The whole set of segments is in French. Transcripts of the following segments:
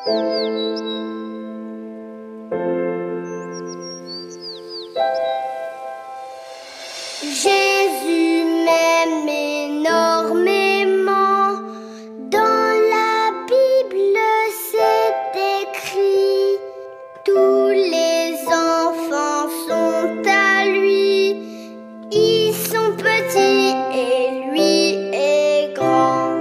Jésus m'aime énormément. Dans la Bible, c'est écrit. Tous les enfants sont à lui. Ils sont petits et lui est grand.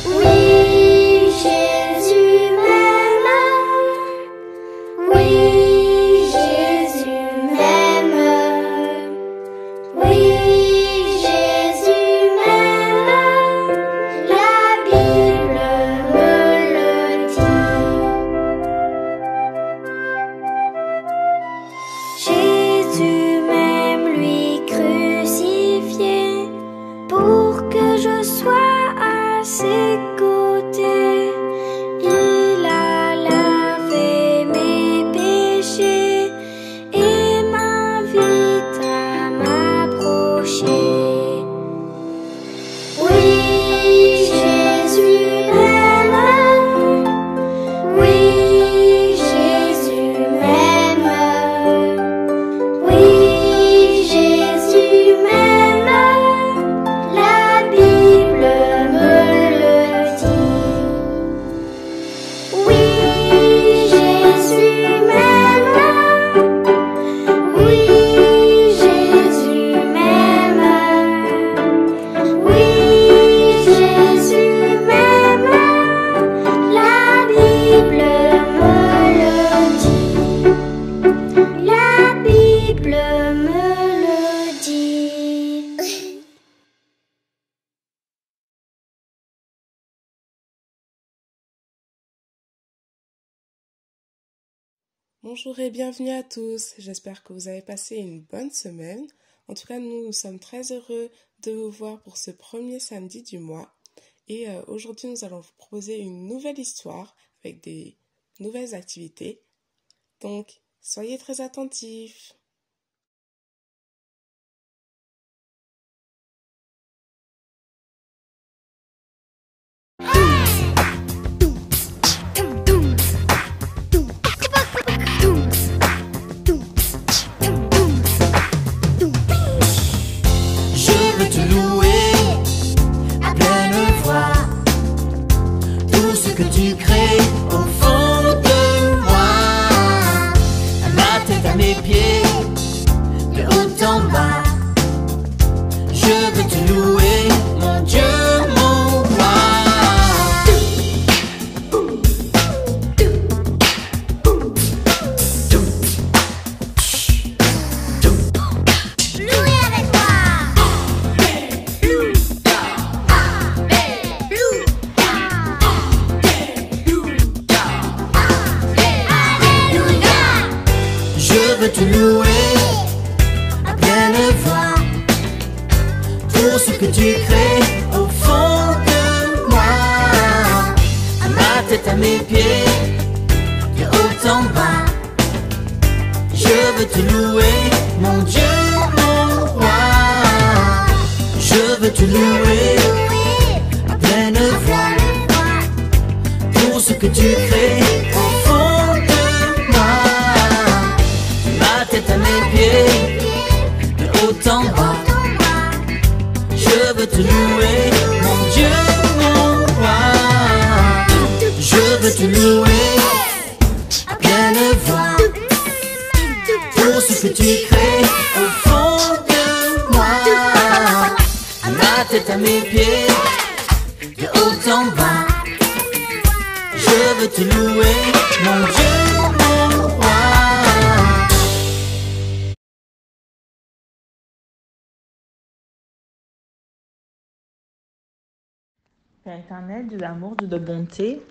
Oui, Jésus m'aime. Oui, Jésus m'aime. Oui, Jésus m'aime. La Bible me le dit. Jésus m'aime, lui crucifié, pour que je sois à ses côtés. Il a lavé mes péchés et m'invite à m'approcher. Oui, Jésus m'aime. Oui, Jésus m'aime. Oui, Jésus m'aime. La Bible me le dit. Oui, Jésus m'aime. Oui, Jésus m'aime. Oui, Jésus m'aime. La Bible me le dit. La Bible me le dit. Bonjour et bienvenue à tous, j'espère que vous avez passé une bonne semaine. En tout cas, nous sommes très heureux de vous voir pour ce premier samedi du mois. Et aujourd'hui, nous allons vous proposer une nouvelle histoire avec des nouvelles activités. Donc, soyez très attentifs. Je veux te louer à pleine voix, tout ce que tu crées au fond de moi, à ma tête, à mes pieds, de haut en bas. Je veux te louer, mon Dieu, mon roi. Louez avec moi. Je veux te louer à pleine voix, tout ce que tu crées au fond de moi, à ma tête, à mes pieds, de haut en bas. Je veux te louer, mon Dieu, mon roi. Je veux te louer à pleine voix, tout ce que tu crées au fond de moi, ma tête à mes pieds, de haut en bas. Je veux te louer, mon Dieu, mon roi. Je veux te louer à pleine voix, tout ce que tu crées au fond de moi, à ma tête, à mes pieds, de haut en bas. Je veux te louer, mon Dieu, mon roi. Père éternel, Dieu d'amour, Dieu de bonté,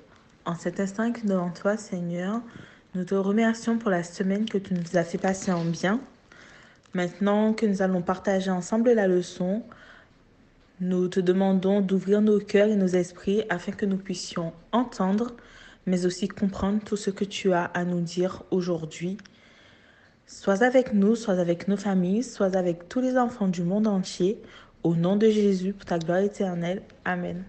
en cet instant que devant toi, Seigneur, nous te remercions pour la semaine que tu nous as fait passer en bien. Maintenant que nous allons partager ensemble la leçon, nous te demandons d'ouvrir nos cœurs et nos esprits afin que nous puissions entendre, mais aussi comprendre tout ce que tu as à nous dire aujourd'hui. Sois avec nous, sois avec nos familles, sois avec tous les enfants du monde entier. Au nom de Jésus, pour ta gloire éternelle. Amen.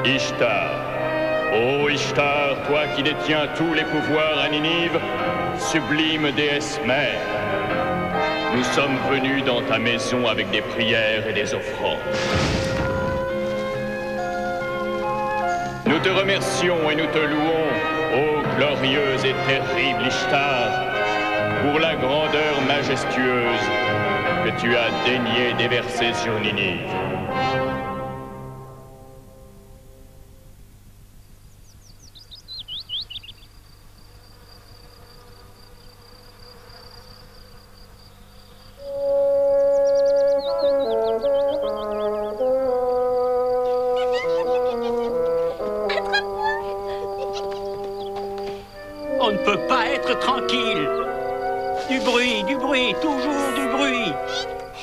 Ishtar. Ô Ishtar, toi qui détiens tous les pouvoirs à Ninive, sublime déesse mère, nous sommes venus dans ta maison avec des prières et des offrandes. Nous te remercions et nous te louons, ô glorieuse et terrible Ishtar, pour la grandeur majestueuse que tu as daigné déverser sur Ninive. On ne peut pas être tranquille. Du bruit, toujours du bruit.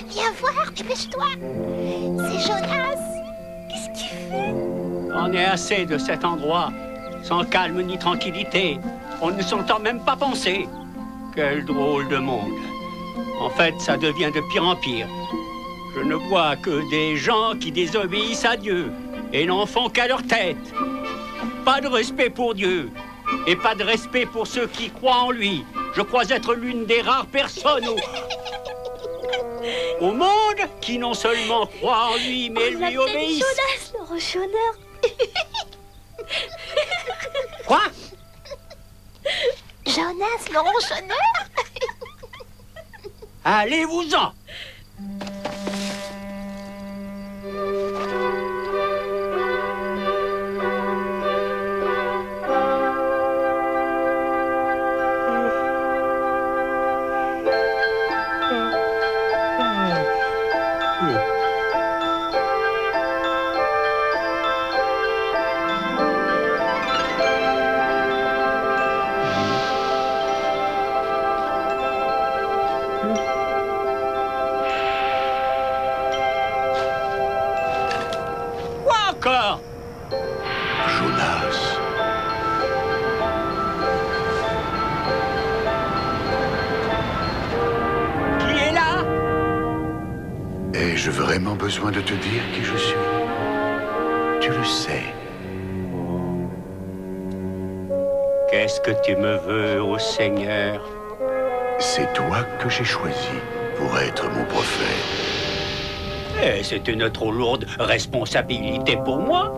Viens voir, dépêche-toi. C'est Jonas. Qu'est-ce qu'il fait? On est assez de cet endroit, sans calme ni tranquillité. On ne s'entend même pas penser. Quel drôle de monde. En fait, ça devient de pire en pire. Je ne vois que des gens qui désobéissent à Dieu et n'en font qu'à leur tête. Pas de respect pour Dieu et pas de respect pour ceux qui croient en lui. Je crois être l'une des rares personnes au monde qui non seulement croit en lui, mais lui obéissent. Jonas, le rochonneur. Quoi? Jonas, le ronchonneur. Allez-vous-en! Quoi encore? Jonas. Qui est là? Ai-je vraiment besoin de te dire qui je suis? Tu le sais. Qu'est-ce que tu me veux, ô Seigneur? C'est toi que j'ai choisi pour être mon prophète. Et c'est une trop lourde responsabilité pour moi.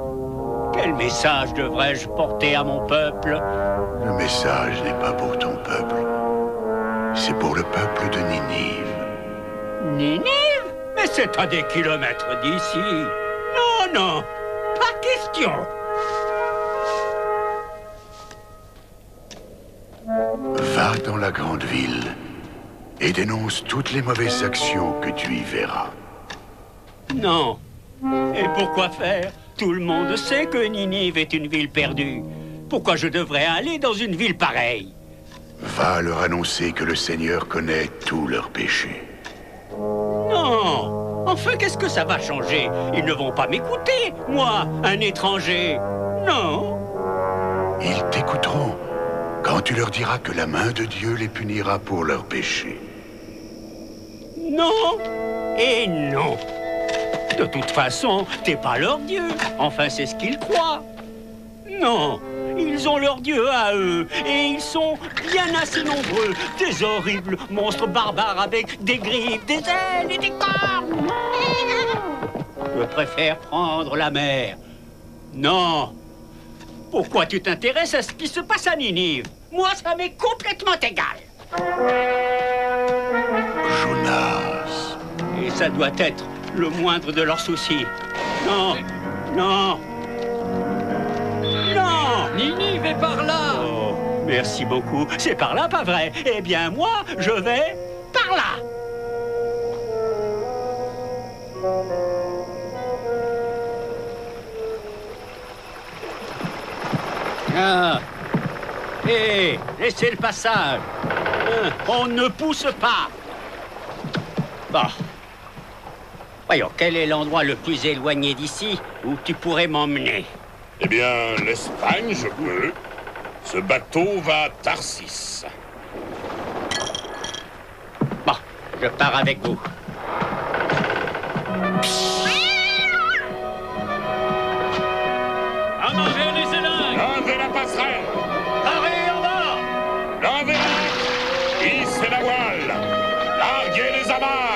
Quel message devrais-je porter à mon peuple? Le message n'est pas pour ton peuple. C'est pour le peuple de Ninive. Ninive? Mais c'est à des kilomètres d'ici. Non, non, pas question. Va dans la grande ville et dénonce toutes les mauvaises actions que tu y verras. Non. Et pourquoi faire? Tout le monde sait que Ninive est une ville perdue. Pourquoi je devrais aller dans une ville pareille? Va leur annoncer que le Seigneur connaît tous leurs péchés. Non. Enfin, qu'est-ce que ça va changer? Ils ne vont pas m'écouter, moi, un étranger. Non. Ils t'écouteront quand tu leur diras que la main de Dieu les punira pour leurs péchés. Non et non. De toute façon, t'es pas leur Dieu. Enfin, c'est ce qu'ils croient. Non, ils ont leur Dieu à eux. Et ils sont bien assez nombreux. Des horribles monstres barbares avec des griffes, des ailes et des cornes. Je préfère prendre la mer. Non. Pourquoi tu t'intéresses à ce qui se passe à Ninive? Moi, ça m'est complètement égal. Jonas. Et ça doit être le moindre de leurs soucis. Non, non, non. Ninive est par là. Oh, merci beaucoup. C'est par là, pas vrai? Eh bien, moi, je vais par là. Ah. Hé, laissez le passage. On ne pousse pas. Bon. Voyons, quel est l'endroit le plus éloigné d'ici où tu pourrais m'emmener? Eh bien, l'Espagne, je peux. Ce bateau va à Tarsis. Bon, je pars avec vous. Amarrez les élingues. Levez la passerelle. Arrêt en bas. Levez la... Hissez la voile. Larguez les amarres.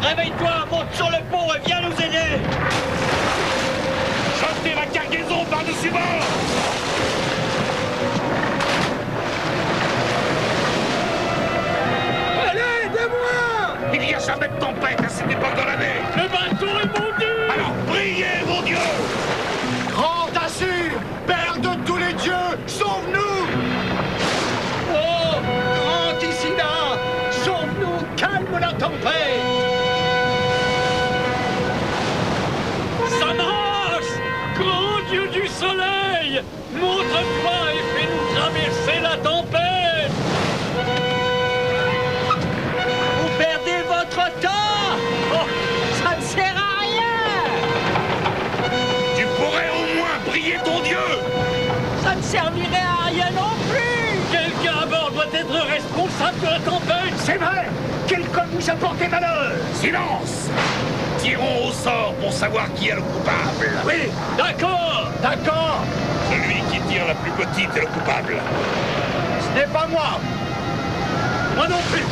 Réveille-toi, monte sur le pont et viens nous aider. Jetez la cargaison par-dessus bord. Allez, aidez-moi. Il n'y a jamais de tempête à cette époque de l'année. Le bateau est fondu. Alors priez, mon Dieu. Grand Assur, Père de tous les dieux, sauve-nous! Oh, grand Isida, sauve-nous, calme la tempête. Ça marche. Grand Dieu du soleil, montre-toi et fais-nous traverser la tempête. Vous perdez votre temps. Oh, ça ne sert à rien. Tu pourrais au moins prier ton Dieu. Ça ne servirait à rien non plus. Quelqu'un à bord doit être responsable de la tempête. C'est vrai. Quelqu'un vous a porté malheur. Silence. Tirons au sort pour savoir qui est le coupable. Oui, d'accord, d'accord. Celui qui tire la plus petite est le coupable. Ce n'est pas moi. Moi non plus.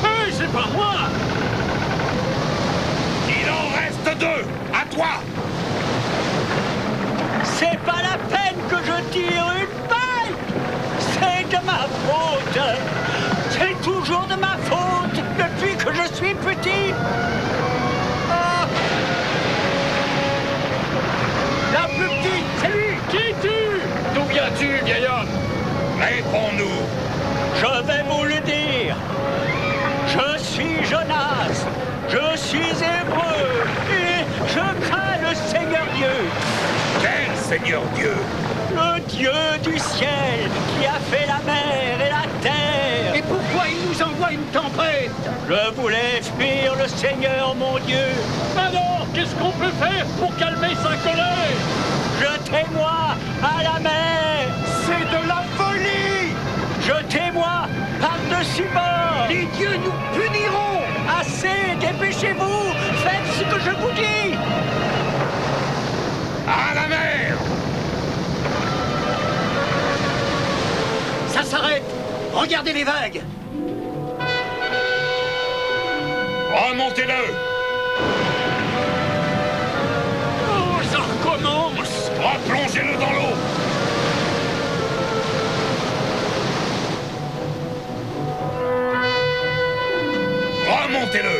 Hey, c'est pas moi. Il en reste deux. À toi. C'est pas la peine que je tire une balle. C'est de ma faute. C'est toujours de ma faute depuis que je suis petit. Ah. La plus petite, c'est lui. Qui es-tu? D'où viens-tu, vieil homme? Réponds-nous. Je vais vous le dire. Je suis Jonas. Je suis hébreu. Et je crains le Seigneur Dieu. Quel Seigneur Dieu? Le Dieu du ciel qui a fait la mer et la terre. Et pourquoi il nous envoie une tempête? Je voulais fuir le Seigneur, mon Dieu. Alors, qu'est-ce qu'on peut faire pour calmer sa colère? Jetez-moi à la mer. C'est de la folie. Jetez-moi par-dessus bord. Les dieux nous puniront. Assez, dépêchez-vous. Faites ce que je vous dis. À la mer. Ça s'arrête. Regardez les vagues. Remontez-le. Oh, ça recommence. Replongez-le dans l'eau. Remontez-le.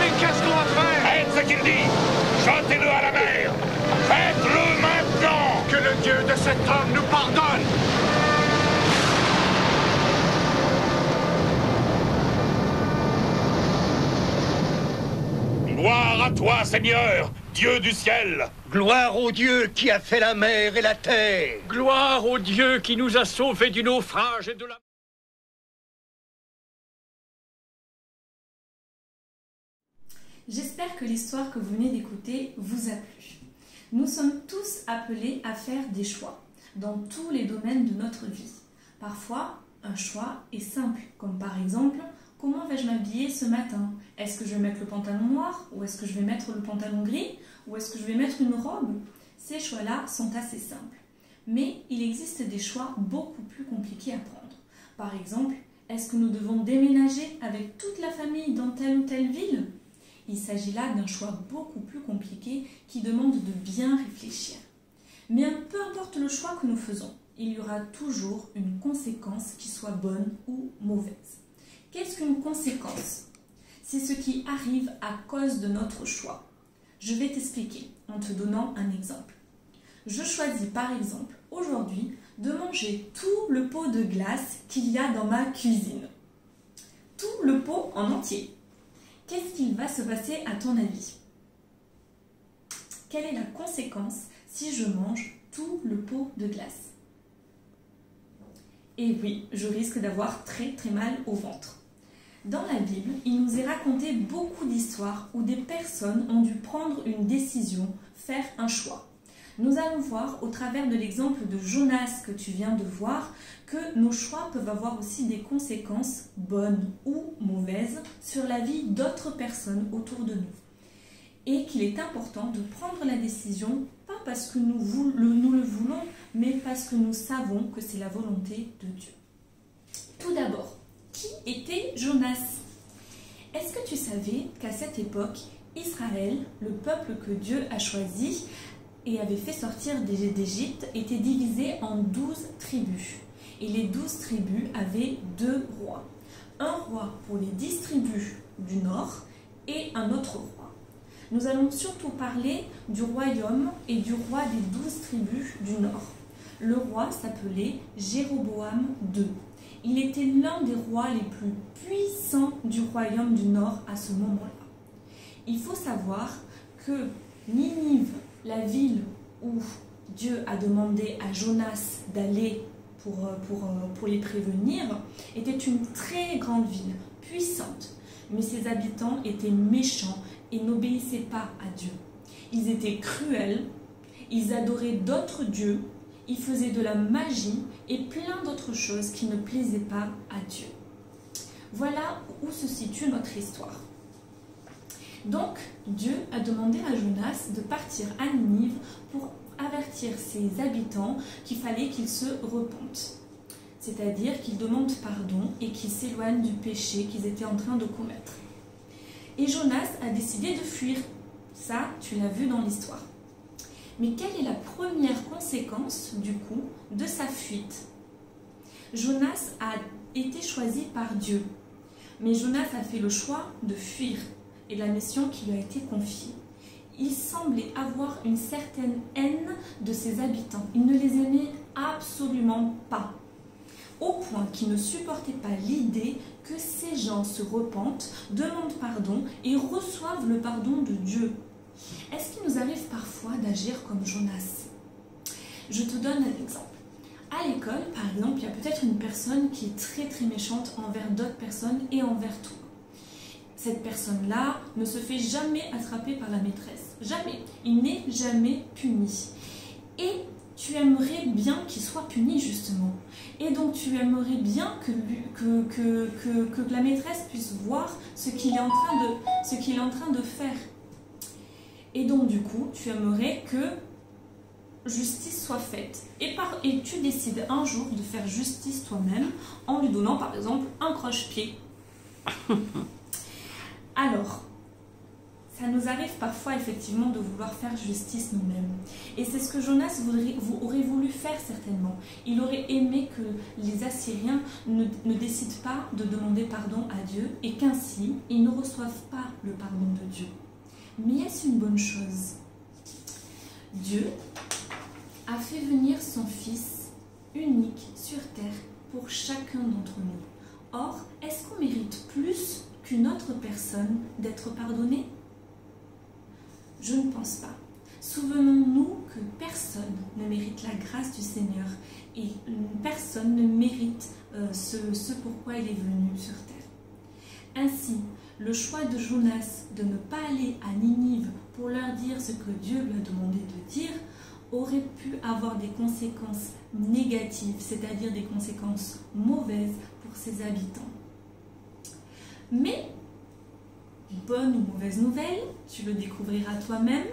Mais qu'est-ce qu'on va faire? Faites ce qu'il dit. Jetez-le à la mer. Faites-le maintenant. Que le Dieu de cet homme nous pardonne! Gloire à toi, Seigneur, Dieu du ciel. Gloire au Dieu qui a fait la mer et la terre. Gloire au Dieu qui nous a sauvés du naufrage et de la... J'espère que l'histoire que vous venez d'écouter vous a plu. Nous sommes tous appelés à faire des choix dans tous les domaines de notre vie. Parfois, un choix est simple, comme par exemple, comment vais-je m'habiller ce matin? Est-ce que je vais mettre le pantalon noir ou est-ce que je vais mettre le pantalon gris ou est-ce que je vais mettre une robe? Ces choix-là sont assez simples. Mais il existe des choix beaucoup plus compliqués à prendre. Par exemple, est-ce que nous devons déménager avec toute la famille dans telle ou telle ville? Il s'agit là d'un choix beaucoup plus compliqué qui demande de bien réfléchir. Mais peu importe le choix que nous faisons, il y aura toujours une conséquence qui soit bonne ou mauvaise. Qu'est-ce qu'une conséquence? c'est ce qui arrive à cause de notre choix. Je vais t'expliquer en te donnant un exemple. Je choisis par exemple aujourd'hui de manger tout le pot de glace qu'il y a dans ma cuisine. Tout le pot en entier. Qu'est-ce qu'il va se passer à ton avis? Quelle est la conséquence si je mange tout le pot de glace? Et oui, je risque d'avoir très mal au ventre. Dans la Bible, il nous est raconté beaucoup d'histoires où des personnes ont dû prendre une décision, faire un choix. Nous allons voir au travers de l'exemple de Jonas que tu viens de voir que nos choix peuvent avoir aussi des conséquences bonnes ou mauvaises sur la vie d'autres personnes autour de nous. Et qu'il est important de prendre la décision, pas parce que nous le voulons, mais parce que nous savons que c'est la volonté de Dieu. Tout d'abord, qui était Jonas? Est-ce que tu savais qu'à cette époque, Israël, le peuple que Dieu a choisi et avait fait sortir d'Égypte, était divisé en 12 tribus. Et les 12 tribus avaient 2 rois. Un roi pour les 10 tribus du nord et un autre roi. Nous allons surtout parler du royaume et du roi des 12 tribus du nord. Le roi s'appelait Jéroboam II. Il était l'un des rois les plus puissants du royaume du nord à ce moment-là. Il faut savoir que Ninive, la ville où Dieu a demandé à Jonas d'aller pour les prévenir, était une très grande ville, puissante. Mais ses habitants étaient méchants et n'obéissaient pas à Dieu. Ils étaient cruels, ils adoraient d'autres dieux, ils faisaient de la magie et plein d'autres choses qui ne plaisaient pas à Dieu. Voilà où se situe notre histoire. Donc, Dieu a demandé à Jonas de partir à Ninive pour avertir ses habitants qu'il fallait qu'ils se repentent. C'est-à-dire qu'ils demandent pardon et qu'ils s'éloignent du péché qu'ils étaient en train de commettre. Et Jonas a décidé de fuir. Ça, tu l'as vu dans l'histoire. Mais quelle est la première conséquence, du coup, de sa fuite? Jonas a été choisi par Dieu. Mais Jonas a fait le choix de fuir et la mission qui lui a été confiée. Il semblait avoir une certaine haine de ses habitants. Il ne les aimait absolument pas. Au point qu'il ne supportait pas l'idée que ces gens se repentent, demandent pardon et reçoivent le pardon de Dieu. Est-ce qu'il nous arrive parfois d'agir comme Jonas? Je te donne un exemple. À l'école, par exemple, il y a peut-être une personne qui est très méchante envers d'autres personnes et envers toi. Cette personne-là ne se fait jamais attraper par la maîtresse. Jamais. Il n'est jamais puni. Et tu aimerais bien qu'il soit puni, justement. Et donc, tu aimerais bien que la maîtresse puisse voir ce qu'il est en train de faire. Et donc, du coup, tu aimerais que justice soit faite. Et tu décides un jour de faire justice toi-même en lui donnant, par exemple, un croche-pied. Alors, ça nous arrive parfois effectivement de vouloir faire justice nous-mêmes. Et c'est ce que Jonas aurait voulu faire certainement. Il aurait aimé que les Assyriens ne décident pas de demander pardon à Dieu et qu'ainsi, ils ne reçoivent pas le pardon de Dieu. Mais est-ce une bonne chose? Dieu a fait venir son Fils unique sur terre pour chacun d'entre nous. Or, est-ce qu'on mérite plus qu'une autre personne d'être pardonnée? Je ne pense pas. Souvenons-nous que personne ne mérite la grâce du Seigneur et personne ne mérite ce pourquoi il est venu sur terre. Ainsi, le choix de Jonas de ne pas aller à Ninive pour leur dire ce que Dieu lui a demandé de dire aurait pu avoir des conséquences négatives, c'est-à-dire des conséquences mauvaises pour ses habitants. Mais, bonne ou mauvaise nouvelle, tu le découvriras toi-même,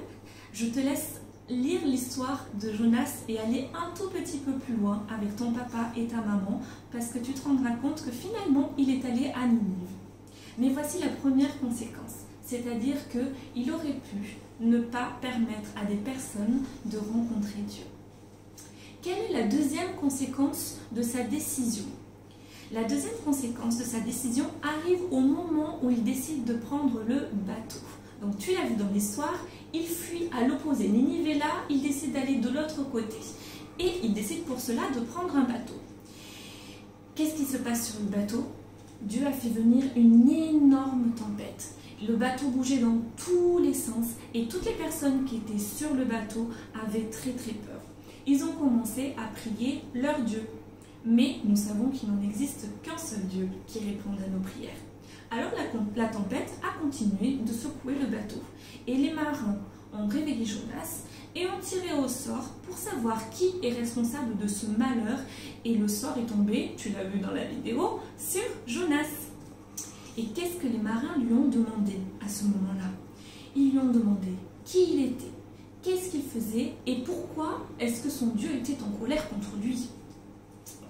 je te laisse lire l'histoire de Jonas et aller un tout petit peu plus loin avec ton papa et ta maman parce que tu te rendras compte que finalement il est allé à Ninive. Mais voici la première conséquence, c'est-à-dire qu'il aurait pu ne pas permettre à des personnes de rencontrer Dieu. Quelle est la deuxième conséquence de sa décision? La deuxième conséquence de sa décision arrive arrive au moment où il décide de prendre le bateau. Donc tu l'as vu dans l'histoire, il fuit à l'opposé. Ninive est là, il décide d'aller de l'autre côté. Et il décide pour cela de prendre un bateau. Qu'est-ce qui se passe sur le bateau? Dieu a fait venir une énorme tempête. Le bateau bougeait dans tous les sens et toutes les personnes qui étaient sur le bateau avaient très peur. Ils ont commencé à prier leur Dieu. Mais nous savons qu'il n'en existe qu'un seul Dieu qui réponde à nos prières. Alors la tempête a continué de secouer le bateau. Et les marins ont réveillé Jonas et ont tiré au sort pour savoir qui est responsable de ce malheur. Et le sort est tombé, tu l'as vu dans la vidéo, sur Jonas. Et qu'est-ce que les marins lui ont demandé à ce moment-là? Ils lui ont demandé qui il était, qu'est-ce qu'il faisait et pourquoi est-ce que son Dieu était en colère contre lui.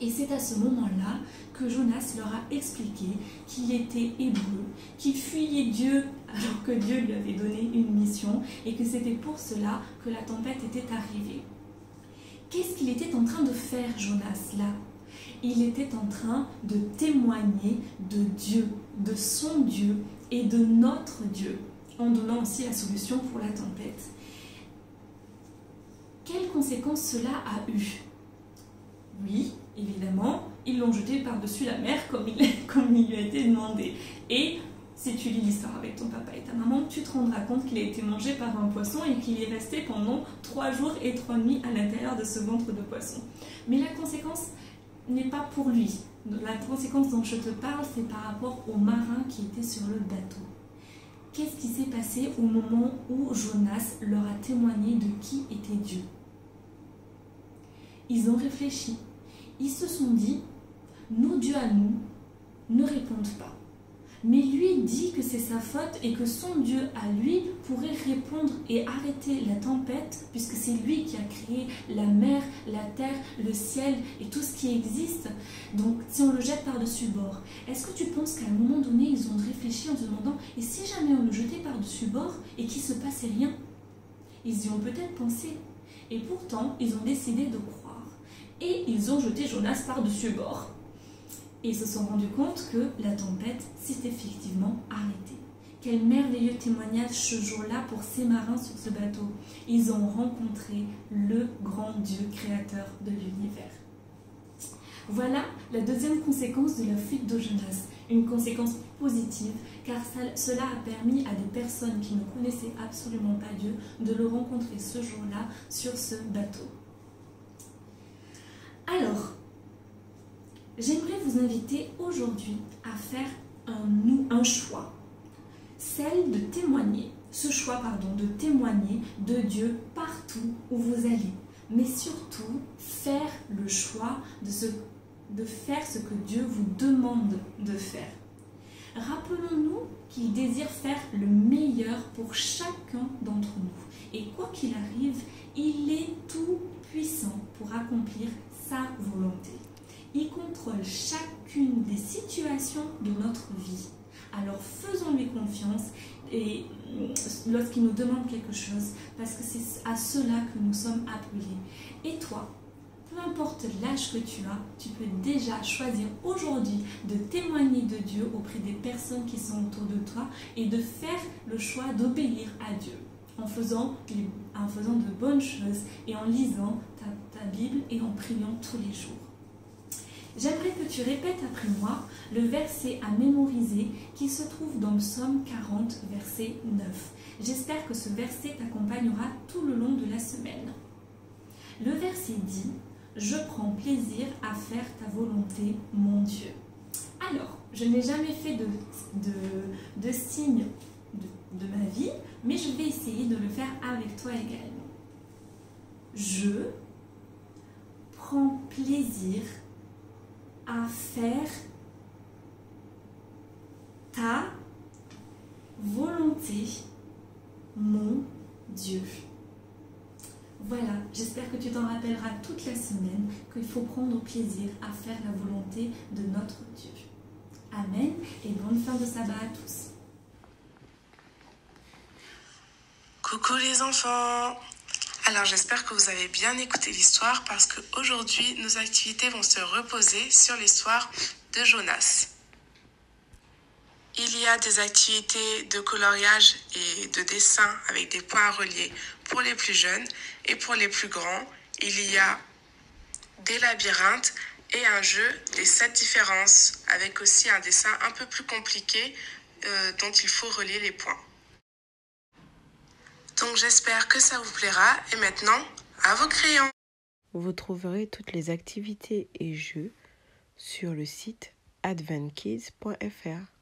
Et c'est à ce moment-là que Jonas leur a expliqué qu'il était hébreu, qu'il fuyait Dieu alors que Dieu lui avait donné une mission et que c'était pour cela que la tempête était arrivée. Qu'est-ce qu'il était en train de faire, Jonas, là? Il était en train de témoigner de Dieu, de son Dieu et de notre Dieu, en donnant aussi la solution pour la tempête. Quelles conséquences cela a eu? Oui, évidemment, ils l'ont jeté par-dessus la mer comme il lui a été demandé. Et si tu lis l'histoire avec ton papa et ta maman, tu te rendras compte qu'il a été mangé par un poisson et qu'il est resté pendant 3 jours et 3 nuits à l'intérieur de ce ventre de poisson. Mais la conséquence n'est pas pour lui. La conséquence dont je te parle, c'est par rapport aux marins qui étaient sur le bateau. Qu'est-ce qui s'est passé au moment où Jonas leur a témoigné de qui était Dieu? Ils ont réfléchi. Ils se sont dit, nos dieux à nous ne répondent pas. Mais lui dit que c'est sa faute et que son Dieu à lui pourrait répondre et arrêter la tempête puisque c'est lui qui a créé la mer, la terre, le ciel et tout ce qui existe. Donc si on le jette par-dessus bord, est-ce que tu penses qu'à un moment donné ils ont réfléchi en se demandant et si jamais on le jetait par-dessus bord et qu'il ne se passait rien? Ils y ont peut-être pensé et pourtant ils ont décidé de croire. Et ils ont jeté Jonas par-dessus bord. Et ils se sont rendus compte que la tempête s'est effectivement arrêtée. Quel merveilleux témoignage ce jour-là pour ces marins sur ce bateau. Ils ont rencontré le grand Dieu créateur de l'univers. Voilà la deuxième conséquence de la fuite de Jonas. Une conséquence positive car cela a permis à des personnes qui ne connaissaient absolument pas Dieu de le rencontrer ce jour-là sur ce bateau. Alors, j'aimerais vous inviter aujourd'hui à faire un choix, celle de témoigner, de témoigner de Dieu partout où vous allez, mais surtout faire le choix de faire ce que Dieu vous demande de faire. Rappelons-nous qu'il désire faire le meilleur pour chacun d'entre nous. Et quoi qu'il arrive, il est tout puissant pour accomplir sa volonté. Il contrôle chacune des situations de notre vie. Alors faisons-lui confiance et lorsqu'il nous demande quelque chose, parce que c'est à cela que nous sommes appelés. Et toi, peu importe l'âge que tu as, tu peux déjà choisir aujourd'hui de témoigner de Dieu auprès des personnes qui sont autour de toi et de faire le choix d'obéir à Dieu en faisant de bonnes choses et en lisant ta Bible et en priant tous les jours. J'aimerais que tu répètes après moi le verset à mémoriser qui se trouve dans le Psaume 40, verset 9. J'espère que ce verset t'accompagnera tout le long de la semaine. Le verset dit « Je prends plaisir à faire ta volonté, mon Dieu ». Alors, je n'ai jamais fait de signe de ma vie, mais je vais essayer de le faire avec toi également. Je prends plaisir à faire ta volonté, mon Dieu. Voilà, j'espère que tu t'en rappelleras toute la semaine qu'il faut prendre plaisir à faire la volonté de notre Dieu. Amen et bonne fin de sabbat à tous. Coucou les enfants! Alors j'espère que vous avez bien écouté l'histoire parce qu'aujourd'hui nos activités vont se reposer sur l'histoire de Jonas. Il y a des activités de coloriage et de dessin avec des points à relier pour les plus jeunes et pour les plus grands. Il y a des labyrinthes et un jeu des 7 différences avec aussi un dessin un peu plus compliqué dont il faut relier les points. Donc j'espère que ça vous plaira et maintenant, à vos crayons! Vous trouverez toutes les activités et jeux sur le site adventkids.fr.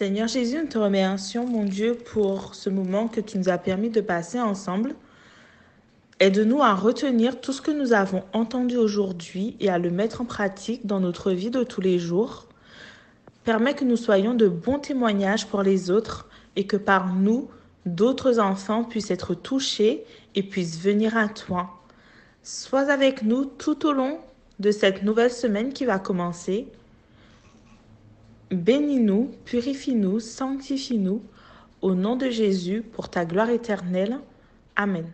Seigneur Jésus, nous te remercions, mon Dieu, pour ce moment que tu nous as permis de passer ensemble. Aide-nous à retenir tout ce que nous avons entendu aujourd'hui et à le mettre en pratique dans notre vie de tous les jours. Permets que nous soyons de bons témoignages pour les autres et que par nous, d'autres enfants puissent être touchés et puissent venir à toi. Sois avec nous tout au long de cette nouvelle semaine qui va commencer. Bénis-nous, purifie-nous, sanctifie-nous, au nom de Jésus, pour ta gloire éternelle. Amen.